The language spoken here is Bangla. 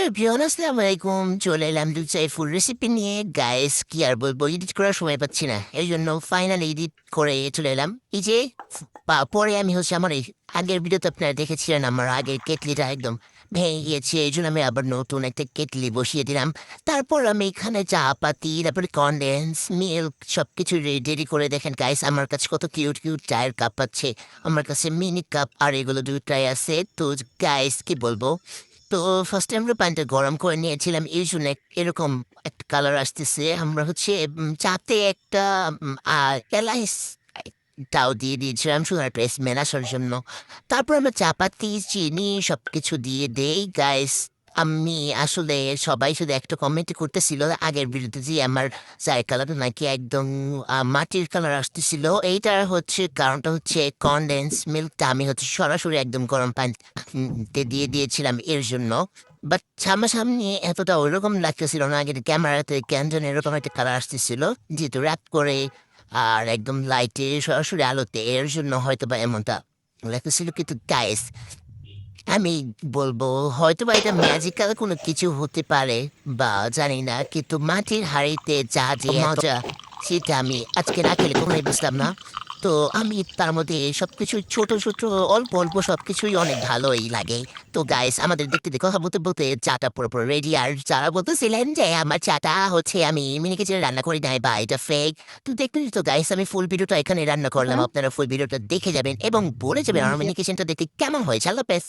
এভরিওয়ান আসসালামু আলাইকুম। চলে এলাম লুচাই ফুল রেসিপি নিয়ে। গাইস কি আর বলবো, এডিট করার সময় পাচ্ছি না, এই জন্য ফাইনালি এডিট করে চলে এলাম। এই যে পরে আমি আমার এই আগের ভিডিওতে আপনারা দেখেছিলেন আমার আগের কেটলিটা একদম ভেঙে গিয়েছে, এই জন্য আমি আবার নতুন একটা কেটলি বসিয়ে দিলাম। তারপর আমি এখানে চা পাতি, তারপরে কনডেন্স মিল্ক সবকিছু রেডি করে দেখেন গাইস, আমার কাছে কত কিউট কিউট চায়ের কাপ আছে। আমার কাছে মিনি কাপ আর এগুলো দুটাই আছে। তো গাইস কি বলবো, তো ফার্স্টে আমরা পানিটা গরম করে নিয়েছিলাম, এই জন্য এরকম একটা কালার আসতেছে। আমরা চাতে একটা এলাইচ তাও দিয়ে দিয়েছিলাম সুগার পেস্ট মেলানোর জন্য। তারপর আমরা চাপাতি চিনি সবকিছু দিয়ে দেই গাইস। আমি আসলে সবাই শুধু একটা কমেন্ট করতেছিল আগের ভিডিওতে যে আমার চায়ের কালারটা নাকি একদম মাটির কালার আসতেছিল। এইটার কারণটা হচ্ছে কনডেন্স মিল্কটা আমি সরাসরি একদম গরম পানিতে দিয়ে দিয়েছিলাম এর জন্য। বাট সামনাসামনি এতটা ওইরকম লাগতেছিল না, আগের ক্যামেরাতে কেন যেন এরকম একটা কালার আসতেছিল, যেহেতু র্যাপ করে আর একদম লাইটে সরাসরি আলোতে, এর জন্য হয়তো বা এমনটা লাগতেছিল। কিন্তু গাইস আমি বলবো হয়তো বা এটা ম্যাজিক্যাল কোনো কিছু হতে পারে বা জানি না, কিন্তু মাটির হাঁড়িতে চা যে মজা সেটা আমি আজকে না খেলে কখনোই বুঝতাম না। তো আমি তার মধ্যে সবকিছু ছোট ছোট অল্প অল্প সবকিছুই অনেক ভালোই লাগে। তো গাইস আমাদের দেখতে দেখতে কথা বলতে বলতে চাটা পুরোপুরি রেডি, আর যারা বলতেছিলেন যে আমার চাটা আমি মিনি কিচেনে রান্না করি নাই বা এটা ফেক, তো দেখবেন তো গাইস আমি ফুল ভিডিওটা এখানে রান্না করলাম, আপনারা ফুল ভিডিওটা দেখে যাবেন এবং বলে যাবেন আমার মিনি কিচেনটা দেখতে কেমন হয়েছে। আল্লাহ হাফেজ।